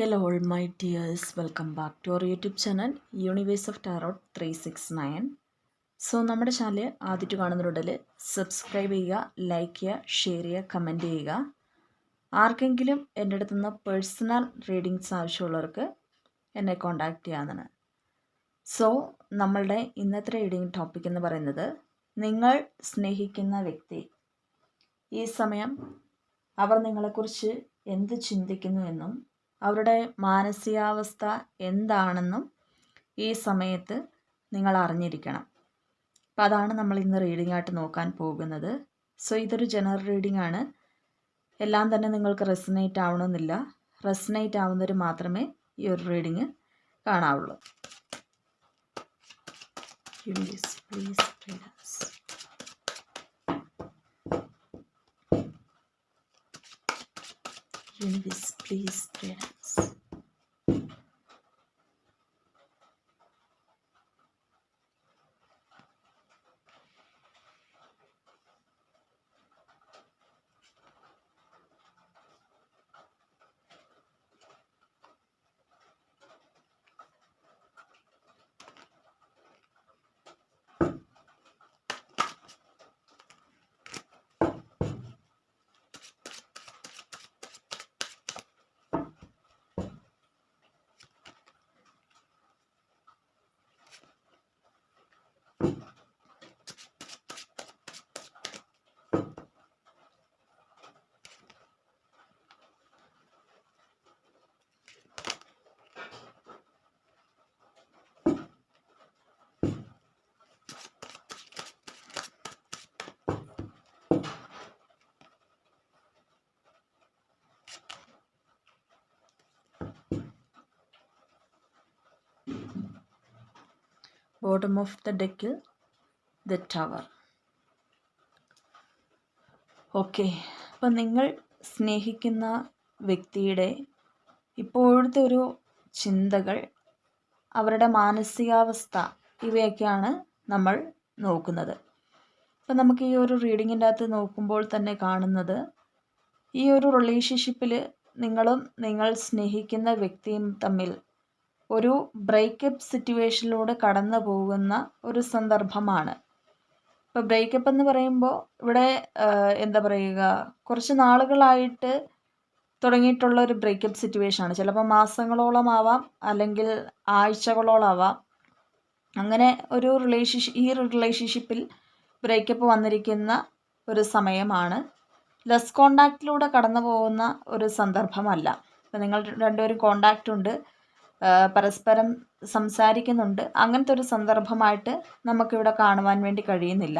Hello all my dears, welcome back to our YouTube channel Universe of Tarot 369. So നമ്മുടെ channel ആദ്യമായിട്ട് കാണുന്നവരുണ്ടെങ്കിൽ subscribe ചെയ്യുക, like ചെയ്യുക, share ചെയ്യുക, കമൻറ്റ് ചെയ്യുക. ആർക്കെങ്കിലും എൻ്റെ അടുത്ത് നിന്ന് പേഴ്സണൽ റീഡിങ്സ് ആവശ്യമുള്ളവർക്ക് എന്നെ കോൺടാക്റ്റ് ചെയ്യാവുന്നതാണ്. സോ നമ്മളുടെ ഇന്നത്തെ റീഡിങ് ടോപ്പിക് എന്ന് പറയുന്നത്, നിങ്ങൾ സ്നേഹിക്കുന്ന വ്യക്തി ഈ സമയം അവർ നിങ്ങളെക്കുറിച്ച് എന്ത് ചിന്തിക്കുന്നു എന്നും അവരുടെ മാനസികാവസ്ഥ എന്താണെന്നും ഈ സമയത്ത് നിങ്ങൾ അറിഞ്ഞിരിക്കണം. അപ്പം അതാണ് നമ്മൾ ഇന്ന് റീഡിംഗ് ആയിട്ട് നോക്കാൻ പോകുന്നത്. സോ ഇതൊരു ജനറൽ റീഡിംഗ് ആണ്. എല്ലാം തന്നെ നിങ്ങൾക്ക് റെസനേറ്റ് ആവണമെന്നില്ല. റെസനേറ്റ് ആവുന്നവർ മാത്രമേ ഈ ഒരു റീഡിങ് കാണാവുള്ളൂ. Please Universe, please pray us. Bottom of the deck, the Tower. Okay, അപ്പം നിങ്ങൾ സ്നേഹിക്കുന്ന വ്യക്തിയുടെ ഇപ്പോഴത്തെ ഒരു ചിന്തകൾ, അവരുടെ മാനസികാവസ്ഥ, ഇവയൊക്കെയാണ് നമ്മൾ നോക്കുന്നത്. അപ്പം നമുക്ക് ഈ ഒരു റീഡിങ്ങിൻ്റെ അകത്ത് നോക്കുമ്പോൾ തന്നെ കാണുന്നത്, ഈ ഒരു റിലേഷൻഷിപ്പിൽ നിങ്ങളും നിങ്ങൾ സ്നേഹിക്കുന്ന വ്യക്തിയും തമ്മിൽ ഒരു ബ്രേക്കപ്പ് സിറ്റുവേഷനിലൂടെ കടന്നു പോകുന്ന ഒരു സന്ദർഭമാണ്. ഇപ്പോൾ ബ്രേക്കപ്പ് എന്ന് പറയുമ്പോൾ ഇവിടെ എന്താ പറയുക, കുറച്ച് നാളുകളായിട്ട് തുടങ്ങിയിട്ടുള്ള ഒരു ബ്രേക്കപ്പ് സിറ്റുവേഷനാണ്. ചിലപ്പോൾ മാസങ്ങളോളം ആവാം, അല്ലെങ്കിൽ ആഴ്ചകളോളാവാം. അങ്ങനെ ഒരു ഈ റിലേഷൻഷിപ്പിൽ ബ്രേക്കപ്പ് വന്നിരിക്കുന്ന ഒരു സമയമാണ്. ലെസ് കോണ്ടാക്റ്റിലൂടെ കടന്നു പോകുന്ന ഒരു സന്ദർഭമല്ല. ഇപ്പം നിങ്ങൾ രണ്ടുപേരും കോണ്ടാക്റ്റ് ഉണ്ട്, പരസ്പരം സംസാരിക്കുന്നുണ്ട്. അങ്ങനത്തെ ഒരു സന്ദർഭമായിട്ട് നമുക്കിവിടെ കാണുവാൻ വേണ്ടി കഴിയുന്നില്ല.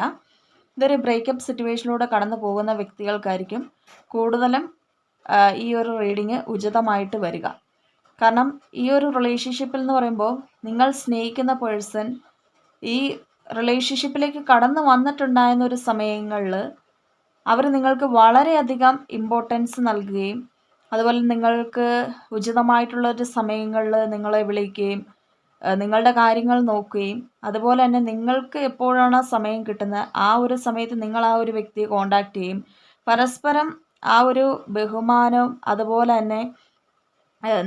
ഇതൊരു ബ്രേക്കപ്പ് സിറ്റുവേഷനിലൂടെ കടന്നു പോകുന്ന വ്യക്തികൾക്കായിരിക്കും കൂടുതലും ഈ ഒരു റീഡിങ് ഉചിതമായിട്ട് വരിക. കാരണം ഈ ഒരു റിലേഷൻഷിപ്പിൽ എന്ന് പറയുമ്പോൾ, നിങ്ങൾ സ്നേഹിക്കുന്ന പേഴ്സൺ ഈ റിലേഷൻഷിപ്പിലേക്ക് കടന്നു വന്നിട്ടുണ്ടായിരുന്ന ഒരു സമയങ്ങളിൽ അവർ നിങ്ങൾക്ക് വളരെയധികം ഇമ്പോർട്ടൻസ് നൽകുകയും, അതുപോലെ നിങ്ങൾക്ക് ഉചിതമായിട്ടുള്ളൊരു സമയങ്ങളിൽ നിങ്ങളെ വിളിക്കുകയും നിങ്ങളുടെ കാര്യങ്ങൾ നോക്കുകയും, അതുപോലെ തന്നെ നിങ്ങൾക്ക് എപ്പോഴാണ് സമയം കിട്ടുന്നത് ആ ഒരു സമയത്ത് നിങ്ങൾ ആ ഒരു വ്യക്തിയെ കോണ്ടാക്ട് ചെയ്യും. പരസ്പരം ആ ഒരു ബഹുമാനവും, അതുപോലെ തന്നെ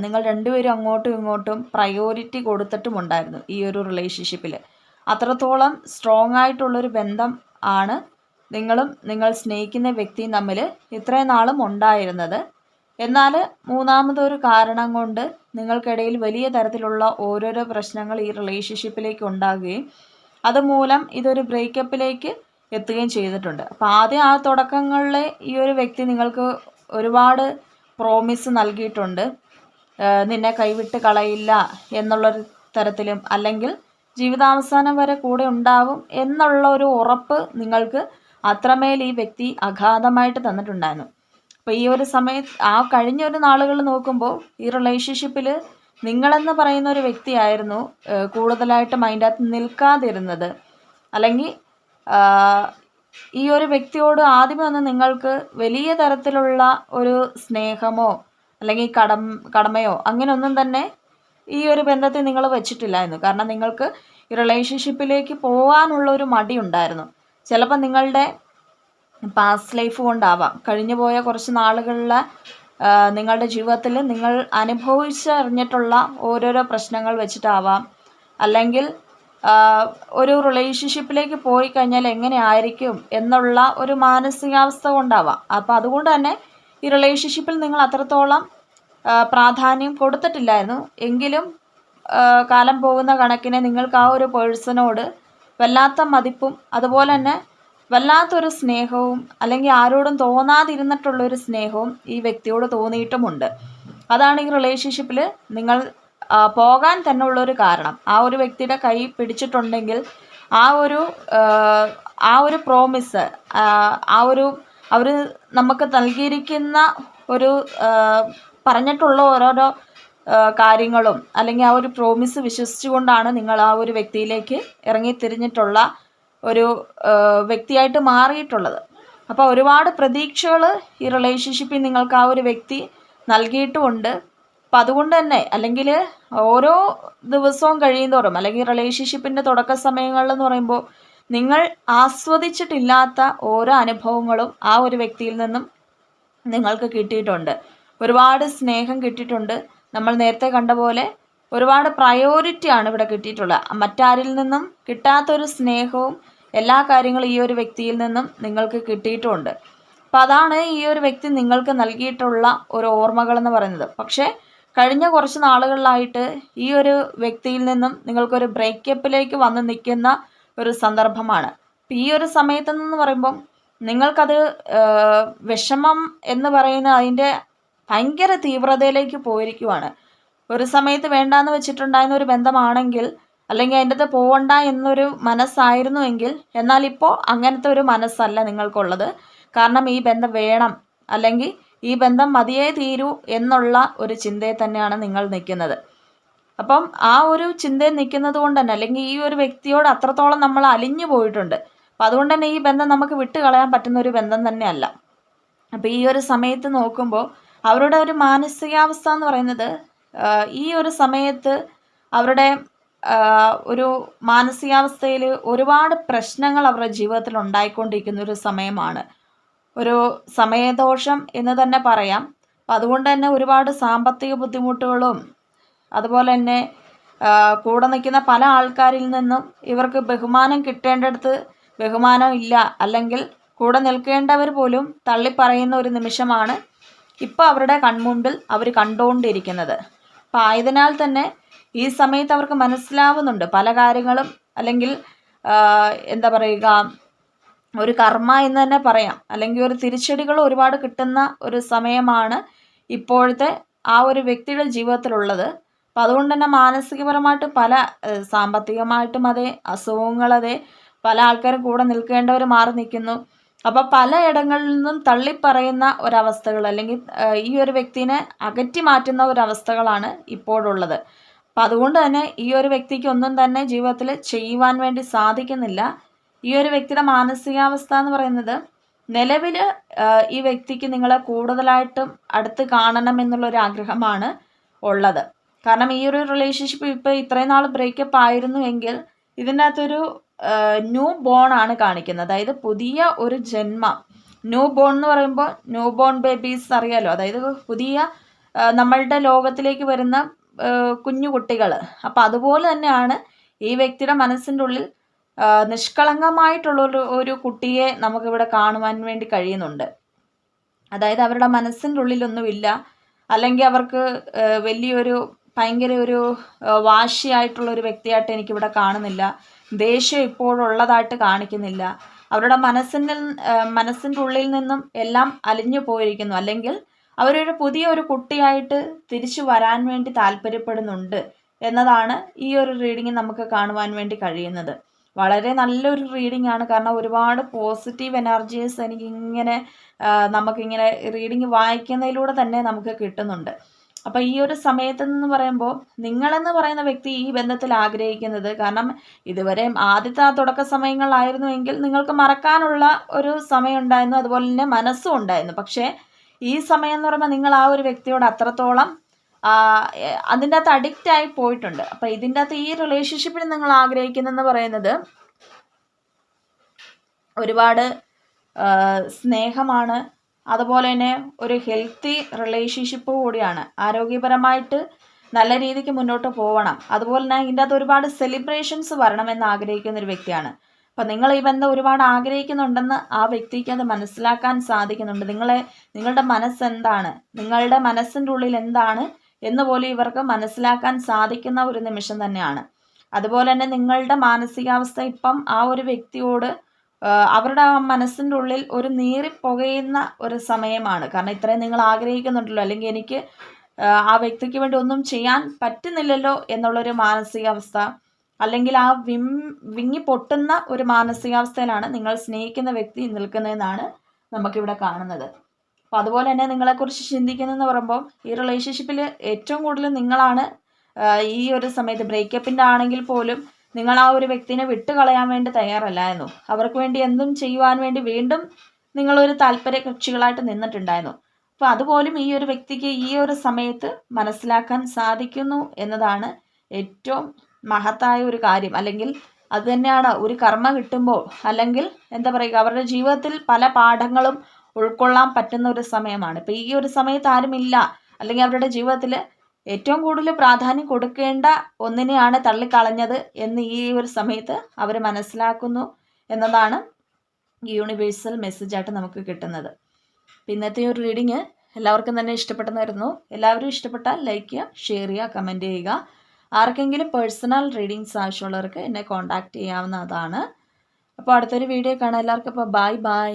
നിങ്ങൾ രണ്ടുപേരും അങ്ങോട്ടും ഇങ്ങോട്ടും പ്രയോറിറ്റി കൊടുത്തിട്ടുമുണ്ടായിരുന്നു ഈ ഒരു റിലേഷൻഷിപ്പിൽ. അത്രത്തോളം സ്ട്രോങ് ആയിട്ടുള്ളൊരു ബന്ധം ആണ് നിങ്ങളും നിങ്ങൾ സ്നേഹിക്കുന്ന വ്യക്തിയും തമ്മിൽ ഇത്രയും നാളും ഉണ്ടായിരുന്നത്. എന്നാൽ മൂന്നാമതൊരു കാരണം കൊണ്ട് നിങ്ങൾക്കിടയിൽ വലിയ തരത്തിലുള്ള ഓരോരോ പ്രശ്നങ്ങൾ ഈ റിലേഷൻഷിപ്പിലേക്ക് ഉണ്ടാകുകയും അതുമൂലം ഇതൊരു ബ്രേക്കപ്പിലേക്ക് എത്തുകയും ചെയ്തിട്ടുണ്ട്. അപ്പോൾ ആദ്യം ആ തുടക്കങ്ങളിൽ ഈ ഒരു വ്യക്തി നിങ്ങൾക്ക് ഒരുപാട് പ്രോമിസ് നൽകിയിട്ടുണ്ട്. നിന്നെ കൈവിട്ട് കളയില്ല എന്നുള്ളൊരു തരത്തിലും, അല്ലെങ്കിൽ ജീവിതാവസാനം വരെ കൂടെ ഉണ്ടാവും എന്നുള്ള ഒരു ഉറപ്പ് നിങ്ങൾക്ക് അത്രമേൽ ഈ വ്യക്തി അഗാധമായിട്ട് തന്നിട്ടുണ്ടായിരുന്നു. അപ്പോൾ ഈ ഒരു സമയത്ത് കഴിഞ്ഞ ഒരു നാളുകൾ നോക്കുമ്പോൾ ഈ റിലേഷൻഷിപ്പിൽ നിങ്ങളെന്ന് പറയുന്ന ഒരു വ്യക്തിയായിരുന്നു കൂടുതലായിട്ട് മൈൻഡകത്ത് നിൽക്കാതിരുന്നത്. അല്ലെങ്കിൽ ഈ ഒരു വ്യക്തിയോട് ആദ്യമേ ഒന്ന് നിങ്ങൾക്ക് വലിയ തരത്തിലുള്ള ഒരു സ്നേഹമോ അല്ലെങ്കിൽ കടമയോ അങ്ങനെ ഒന്നും തന്നെ ഈ ഒരു ബന്ധത്തെ നിങ്ങൾ വെച്ചിട്ടില്ലായിരുന്നു. കാരണം നിങ്ങൾക്ക് ഈ റിലേഷൻഷിപ്പിലേക്ക് പോകാനുള്ള ഒരു മടി ഉണ്ടായിരുന്നു. ചിലപ്പോൾ നിങ്ങളുടെ പാസ്റ്റ് ലൈഫ് കൊണ്ടാവാം, കഴിഞ്ഞു പോയ കുറച്ച് നാളുകളിലെ നിങ്ങളുടെ ജീവിതത്തിൽ നിങ്ങൾ അനുഭവിച്ചറിഞ്ഞിട്ടുള്ള ഓരോരോ പ്രശ്നങ്ങൾ വെച്ചിട്ടാവാം, അല്ലെങ്കിൽ ഒരു റിലേഷൻഷിപ്പിലേക്ക് പോയി കഴിഞ്ഞാൽ എങ്ങനെയായിരിക്കും എന്നുള്ള ഒരു മാനസികാവസ്ഥ കൊണ്ടാവാം. അപ്പോൾ അതുകൊണ്ട് തന്നെ ഈ റിലേഷൻഷിപ്പിൽ നിങ്ങൾ അത്രത്തോളം പ്രാധാന്യം കൊടുത്തിട്ടില്ലായിരുന്നു. എങ്കിലും കാലം പോകുന്ന കണക്കിന് നിങ്ങൾക്ക് ആ ഒരു പേഴ്സണോട് വല്ലാത്ത മതിപ്പും അതുപോലെ തന്നെ വല്ലാത്തൊരു സ്നേഹവും, അല്ലെങ്കിൽ ആരോടും തോന്നാതിരുന്നിട്ടുള്ളൊരു സ്നേഹവും ഈ വ്യക്തിയോട് തോന്നിയിട്ടുമുണ്ട്. അതാണ് ഈ റിലേഷൻഷിപ്പിൽ നിങ്ങൾ പോകാൻ തന്നെ ഉള്ളൊരു കാരണം. ആ ഒരു വ്യക്തിയുടെ കൈ പിടിച്ചിട്ടുണ്ടെങ്കിൽ ആ ഒരു പ്രോമിസ്, അവർ നമുക്ക് നൽകിയിരിക്കുന്ന ഒരു പറഞ്ഞിട്ടുള്ള ഓരോരോ കാര്യങ്ങളും, അല്ലെങ്കിൽ ആ ഒരു പ്രോമിസ് വിശ്വസിച്ചുകൊണ്ടാണ് നിങ്ങൾ ആ ഒരു വ്യക്തിയിലേക്ക് ഇറങ്ങിത്തിരിഞ്ഞിട്ടുള്ള ഒരു വ്യക്തിയായിട്ട് മാറിയിട്ടുള്ളത്. അപ്പോൾ ഒരുപാട് പ്രതീക്ഷകൾ ഈ റിലേഷൻഷിപ്പിൽ നിങ്ങൾക്ക് ആ ഒരു വ്യക്തി നൽകിയിട്ടുമുണ്ട്. അപ്പം അതുകൊണ്ട് തന്നെ, അല്ലെങ്കിൽ ഓരോ ദിവസവും കഴിയുന്തോറും, അല്ലെങ്കിൽ റിലേഷൻഷിപ്പിൻ്റെ തുടക്ക സമയങ്ങളിലെന്ന് പറയുമ്പോൾ നിങ്ങൾ ആസ്വദിച്ചിട്ടില്ലാത്ത ഓരോ അനുഭവങ്ങളും ആ ഒരു വ്യക്തിയിൽ നിന്നും നിങ്ങൾക്ക് കിട്ടിയിട്ടുണ്ട്. ഒരുപാട് സ്നേഹം കിട്ടിയിട്ടുണ്ട്. നമ്മൾ നേരത്തെ കണ്ട പോലെ ഒരുപാട് പ്രയോറിറ്റിയാണ് ഇവിടെ കിട്ടിയിട്ടുള്ളത്. മറ്റാരിൽ നിന്നും കിട്ടാത്തൊരു സ്നേഹവും എല്ലാ കാര്യങ്ങളും ഈ ഒരു വ്യക്തിയിൽ നിന്നും നിങ്ങൾക്ക് കിട്ടിയിട്ടുമുണ്ട്. അപ്പം അതാണ് ഈ ഒരു വ്യക്തി നിങ്ങൾക്ക് നൽകിയിട്ടുള്ള ഒരു ഓർമ്മകളെന്ന് പറയുന്നത്. പക്ഷേ കഴിഞ്ഞ കുറച്ച് നാളുകളിലായിട്ട് ഈ ഒരു വ്യക്തിയിൽ നിന്നും നിങ്ങൾക്കൊരു ബ്രേക്കപ്പിലേക്ക് വന്ന് നിൽക്കുന്ന ഒരു സന്ദർഭമാണ്. അപ്പം ഈ ഒരു സമയത്തെന്ന് പറയുമ്പം നിങ്ങൾക്കത് വിഷമം എന്ന് പറയുന്ന അതിൻ്റെ ഭയങ്കര തീവ്രതയിലേക്ക് പോയിരിക്കുവാണ്. ഒരു സമയത്ത് വേണ്ടാന്ന് വെച്ചിട്ടുണ്ടായിരുന്ന ഒരു ബന്ധമാണെങ്കിൽ, അല്ലെങ്കിൽ അതിൻ്റെ അകത്ത് പോകണ്ട എന്നൊരു മനസ്സായിരുന്നുവെങ്കിൽ, എന്നാൽ ഇപ്പോൾ അങ്ങനത്തെ ഒരു മനസ്സല്ല നിങ്ങൾക്കുള്ളത്. കാരണം ഈ ബന്ധം വേണം, അല്ലെങ്കിൽ ഈ ബന്ധം മതിയേ തീരൂ എന്നുള്ള ഒരു ചിന്തയിൽ തന്നെയാണ് നിങ്ങൾ നിൽക്കുന്നത്. അപ്പം ആ ഒരു ചിന്തയിൽ നിൽക്കുന്നത് കൊണ്ട് തന്നെ, അല്ലെങ്കിൽ ഈ ഒരു വ്യക്തിയോട് അത്രത്തോളം നമ്മൾ അലിഞ്ഞു പോയിട്ടുണ്ട്. അപ്പം അതുകൊണ്ട് തന്നെ ഈ ബന്ധം നമുക്ക് വിട്ട് കളയാൻ പറ്റുന്ന ഒരു ബന്ധം തന്നെയല്ല. അപ്പം ഈ ഒരു സമയത്ത് നോക്കുമ്പോൾ അവരുടെ ഒരു മാനസികാവസ്ഥ എന്ന് പറയുന്നത്, ഈ ഒരു സമയത്ത് അവരുടെ ഒരു മാനസികാവസ്ഥയിൽ ഒരുപാട് പ്രശ്നങ്ങൾ അവരുടെ ജീവിതത്തിൽ ഉണ്ടായിക്കൊണ്ടിരിക്കുന്ന ഒരു സമയമാണ്. ഒരു സമയദോഷം എന്ന് തന്നെ പറയാം. അപ്പം അതുകൊണ്ട് തന്നെ ഒരുപാട് സാമ്പത്തിക ബുദ്ധിമുട്ടുകളും, അതുപോലെ തന്നെ കൂടെ നിൽക്കുന്ന പല ആൾക്കാരിൽ നിന്നും ഇവർക്ക് ബഹുമാനം കിട്ടേണ്ടടുത്ത് ബഹുമാനം ഇല്ല, അല്ലെങ്കിൽ കൂടെ നിൽക്കേണ്ടവർ പോലും തള്ളിപ്പറയുന്ന ഒരു നിമിഷമാണ് ഇപ്പോൾ അവരുടെ കൺമുമ്പിൽ അവർ കണ്ടുകൊണ്ടിരിക്കുന്നത്. അപ്പം ആയതിനാൽ തന്നെ ഈ സമയത്ത് അവർക്ക് മനസ്സിലാവുന്നുണ്ട് പല കാര്യങ്ങളും, അല്ലെങ്കിൽ എന്താ പറയുക, ഒരു കർമ്മ എന്ന് തന്നെ പറയാം, അല്ലെങ്കിൽ ഒരു തിരിച്ചടികൾ ഒരുപാട് കിട്ടുന്ന ഒരു സമയമാണ് ഇപ്പോഴത്തെ ആ ഒരു വ്യക്തിയുടെ ജീവിതത്തിലുള്ളത്. അപ്പം അതുകൊണ്ട് തന്നെ മാനസികപരമായിട്ട് പല സാമ്പത്തികമായിട്ടും അതെ, അസുഖങ്ങളതെ, പല ആൾക്കാരും കൂടെ നിൽക്കേണ്ടവർ മാറി നിൽക്കുന്നു. അപ്പോൾ പലയിടങ്ങളിൽ നിന്നും തള്ളിപ്പറയുന്ന ഒരവസ്ഥകൾ, അല്ലെങ്കിൽ ഈ ഒരു വ്യക്തിനെ അകറ്റി മാറ്റുന്ന ഒരവസ്ഥകളാണ് ഇപ്പോഴുള്ളത്. അപ്പം അതുകൊണ്ട് തന്നെ ഈ ഒരു വ്യക്തിക്ക് ഒന്നും തന്നെ ജീവിതത്തിൽ ചെയ്യുവാൻ വേണ്ടി സാധിക്കുന്നില്ല. ഈ ഒരു വ്യക്തിയുടെ മാനസികാവസ്ഥ എന്ന് പറയുന്നത്, നിലവിൽ ഈ വ്യക്തിക്ക് നിങ്ങളെ കൂടുതലായിട്ടും അടുത്ത് കാണണം എന്നുള്ളൊരു ആഗ്രഹമാണ് ഉള്ളത്. കാരണം ഈ ഒരു റിലേഷൻഷിപ്പ് ഇപ്പോൾ ഇത്രയും നാൾ ബ്രേക്കപ്പ് ആയിരുന്നു എങ്കിൽ ഇതിൻ്റെ അകത്തൊരു ന്യൂ ബോൺ ആണ് കാണിക്കുന്നത്. അതായത് പുതിയ ഒരു ജന്മം. ന്യൂ ബോൺ എന്ന് പറയുമ്പോൾ ന്യൂ ബോൺ ബേബീസ് അറിയാലോ, അതായത് പുതിയ നമ്മളുടെ ലോകത്തിലേക്ക് വരുന്ന കുഞ്ഞു കുട്ടികൾ. അപ്പം അതുപോലെ തന്നെയാണ് ഈ വ്യക്തിയുടെ മനസ്സിൻ്റെ ഉള്ളിൽ നിഷ്കളങ്കമായിട്ടുള്ളൊരു ഒരു കുട്ടിയെ നമുക്കിവിടെ കാണുവാൻ വേണ്ടി കഴിയുന്നുണ്ട്. അതായത് അവരുടെ മനസ്സിൻ്റെ ഉള്ളിലൊന്നുമില്ല, അല്ലെങ്കിൽ അവർക്ക് വലിയൊരു ഭയങ്കര ഒരു വാശിയായിട്ടുള്ളൊരു വ്യക്തിയായിട്ട് എനിക്കിവിടെ കാണുന്നില്ല. ദേഷ്യം ഇപ്പോഴുള്ളതായിട്ട് കാണിക്കുന്നില്ല. അവരുടെ മനസ്സിൻ്റെ ഉള്ളിൽ നിന്നും എല്ലാം അലിഞ്ഞു പോയിരിക്കുന്നു, അല്ലെങ്കിൽ അവരൊരു പുതിയൊരു കുട്ടിയായിട്ട് തിരിച്ചു വരാൻ വേണ്ടി താല്പര്യപ്പെടുന്നുണ്ട് എന്നതാണ് ഈ ഒരു റീഡിങ് നമുക്ക് കാണുവാൻ വേണ്ടി കഴിയുന്നത്. വളരെ നല്ലൊരു റീഡിംഗ് ആണ്. കാരണം ഒരുപാട് പോസിറ്റീവ് എനർജീസ് എനിക്കിങ്ങനെ നമുക്കിങ്ങനെ റീഡിങ് വായിക്കുന്നതിലൂടെ തന്നെ നമുക്ക് കിട്ടുന്നുണ്ട്. അപ്പോൾ ഈ ഒരു സമയത്തെന്ന് പറയുമ്പോൾ നിങ്ങളെന്ന് പറയുന്ന വ്യക്തി ഈ ബന്ധത്തിൽ ആഗ്രഹിക്കുന്നത്, കാരണം ഇതുവരെ ആദ്യത്തെ ആ തുടക്ക സമയങ്ങളിലായിരുന്നുവെങ്കിൽ നിങ്ങൾക്ക് മറക്കാനുള്ള ഒരു സമയം ഉണ്ടായിരുന്നു, അതുപോലെ തന്നെ മനസ്സും ഉണ്ടായിരുന്നു. പക്ഷേ ഈ സമയം എന്ന് പറയുമ്പോൾ നിങ്ങൾ ആ ഒരു വ്യക്തിയോട് അത്രത്തോളം അതിൻ്റെ അകത്ത് അഡിക്റ്റ് ആയി പോയിട്ടുണ്ട്. അപ്പം ഇതിൻ്റെ അകത്ത് ഈ റിലേഷൻഷിപ്പിൽ നിങ്ങൾ ആഗ്രഹിക്കുന്നതെന്ന് പറയുന്നത് ഒരുപാട് സ്നേഹമാണ്, അതുപോലെ തന്നെ ഒരു ഹെൽത്തി റിലേഷൻഷിപ്പ് കൂടിയാണ്. ആരോഗ്യപരമായിട്ട് നല്ല രീതിക്ക് മുന്നോട്ട് പോകണം. അതുപോലെ തന്നെ ഇതിൻ്റെ അകത്ത് ഒരുപാട് സെലിബ്രേഷൻസ് വരണമെന്ന് ആഗ്രഹിക്കുന്ന ഒരു വ്യക്തിയാണ്. അപ്പം നിങ്ങൾ ഈ ബന്ധം ഒരുപാട് ആഗ്രഹിക്കുന്നുണ്ടെന്ന് ആ വ്യക്തിക്ക് അത് മനസ്സിലാക്കാൻ സാധിക്കുന്നുണ്ട്. നിങ്ങളുടെ മനസ്സെന്താണ്, നിങ്ങളുടെ മനസ്സിൻ്റെ ഉള്ളിൽ എന്താണ് എന്ന് പോലും ഇവർക്ക് മനസ്സിലാക്കാൻ സാധിക്കുന്ന ഒരു നിമിഷം തന്നെയാണ്. അതുപോലെ തന്നെ നിങ്ങളുടെ മാനസികാവസ്ഥ ഇപ്പം ആ ഒരു വ്യക്തിയോട് അവരുടെ മനസ്സിൻ്റെ ഉള്ളിൽ ഒരു നീറിപ്പുകയുന്ന ഒരു സമയമാണ്. കാരണം ഇത്രയും നിങ്ങൾ ആഗ്രഹിക്കുന്നുണ്ടല്ലോ, അല്ലെങ്കിൽ എനിക്ക് ആ വ്യക്തിക്ക് വേണ്ടി ഒന്നും ചെയ്യാൻ പറ്റുന്നില്ലല്ലോ എന്നുള്ളൊരു മാനസികാവസ്ഥ, അല്ലെങ്കിൽ ആ വിങ്ങി പൊട്ടുന്ന ഒരു മാനസികാവസ്ഥയിലാണ് നിങ്ങൾ സ്നേഹിക്കുന്ന വ്യക്തി നിൽക്കുന്നതെന്നാണ് നമുക്കിവിടെ കാണുന്നത്. അപ്പോൾ അതുപോലെ തന്നെ നിങ്ങളെക്കുറിച്ച് ചിന്തിക്കുന്നതെന്ന് പറയുമ്പോൾ ഈ റിലേഷൻഷിപ്പിൽ ഏറ്റവും കൂടുതൽ നിങ്ങളാണ് ഈ ഒരു സമയത്ത് ബ്രേക്കപ്പിൻ്റെ ആണെങ്കിൽ പോലും നിങ്ങൾ ആ ഒരു വ്യക്തിനെ വിട്ടുകളയാൻ വേണ്ടി തയ്യാറല്ലായിരുന്നു. അവർക്ക് വേണ്ടി എന്തും ചെയ്യുവാൻ വേണ്ടി വീണ്ടും നിങ്ങളൊരു താല്പര്യ കക്ഷികളായിട്ട് നിന്നിട്ടുണ്ടായിരുന്നു. അപ്പോൾ അതുപോലും ഈ ഒരു വ്യക്തിക്ക് ഈ ഒരു സമയത്ത് മനസ്സിലാക്കാൻ സാധിക്കുന്നു എന്നതാണ് ഏറ്റവും മഹത്തായ ഒരു കാര്യം. അല്ലെങ്കിൽ അത് തന്നെയാണ് ഒരു കർമ്മ കിട്ടുമ്പോൾ, അല്ലെങ്കിൽ എന്താ പറയുക, അവരുടെ ജീവിതത്തിൽ പല പാഠങ്ങളും ഉൾക്കൊള്ളാൻ പറ്റുന്ന ഒരു സമയമാണ്. ഇപ്പം ഈ ഒരു സമയത്ത് ആരുമില്ല, അല്ലെങ്കിൽ അവരുടെ ജീവിതത്തിൽ ഏറ്റവും കൂടുതൽ പ്രാധാന്യം കൊടുക്കേണ്ട ഒന്നിനെയാണ് തള്ളിക്കളഞ്ഞത് എന്ന് ഈ ഒരു സമയത്ത് അവർ മനസ്സിലാക്കുന്നു എന്നതാണ് യൂണിവേഴ്സൽ മെസ്സേജായിട്ട് നമുക്ക് കിട്ടുന്നത്. ഇന്നത്തെ ഒരു റീഡിങ് എല്ലാവർക്കും തന്നെ ഇഷ്ടപ്പെട്ടെന്ന് വരുന്നു. എല്ലാവരും ഇഷ്ടപ്പെട്ടാൽ ലൈക്ക് ചെയ്യുക, ഷെയർ ചെയ്യുക, കമൻറ്റ് ചെയ്യുക. ആർക്കെങ്കിലും പേഴ്സണൽ റീഡിങ്സ് ആവശ്യമുള്ളവർക്ക് എന്നെ കോൺടാക്റ്റ് ചെയ്യാവുന്നതാണ്. അപ്പോൾ അടുത്തൊരു വീഡിയോ കാണാം. എല്ലാവർക്കും അപ്പോൾ ബൈ.